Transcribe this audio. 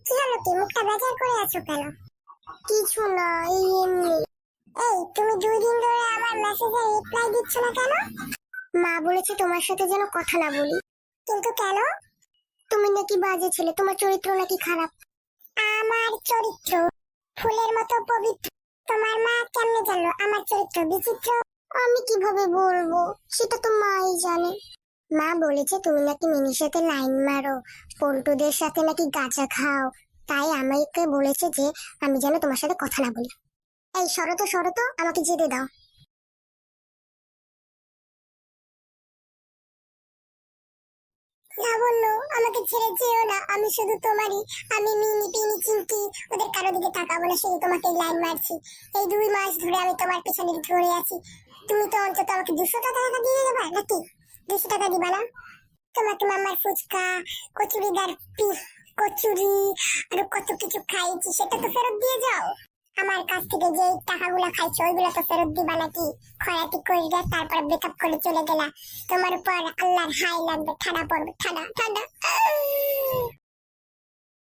কি হলো, কি মুখটা বেজার করে আছো কেন? কিছু না, এই এমনি। এই তুমি 2 দিন ধরে আমার মেসেজে রিপ্লাই দিচ্ছ না কেন? মা বলেছে তোমার সাথে যেন কথা না বলি। কিন্তু কেন? তুমি নাকি বাজে ছেলে, তোমার চরিত্র নাকি খারাপ। আমার চরিত্র ফুলের মতো পবিত্র। তোমার মা কেমনে জানলো আমার চরিত্র বিচিত্র? আমি কিভাবে বলবো, সেটা তো মাই জানে। মা বলেছে তুমি নাকি মিনির সাথে লাইন মারো, পল্টুদের সাথে নাকি গাঁজা খাও, তাই আমাকে বলেছে যে আমি যেন তোমার সাথে কথা না বলি। এই সরো তো, আমাকে যেতে দাও। লাবণ্য, আমাকে ছেড়ে যেও না, আমি শুধু তোমারই। আমি মিনি পিনি চিমকি ওদের কারো দিকে তাকাবো না, শুধু তোমাকে লাইন মারছি। এই 2 মাস ধরে আমি তোমার পেছনে ঘুরে আছি। তুমি তো অন্তত আমাকে 200 টাকা দিয়ে দেবা নাকি? 200 টাকা দিবা না? তোমাকে মামার ফুচকা, কচুরিদার কচুরি আর কত কিছু খাইছি, সেটা তো ফেরত দিয়ে যাও। আমার কাছ থেকে যে টাকাগুলো খাইছো ওইগুলো তো ফেরত দিবা নাকি? খয়াতি কইরা তারপর ব্রেকআপ করে চলে গেলা। তোমার উপর আল্লাহর হাই লাগবে, ঠাডা পড়বে, ঠাডা ঠাডা।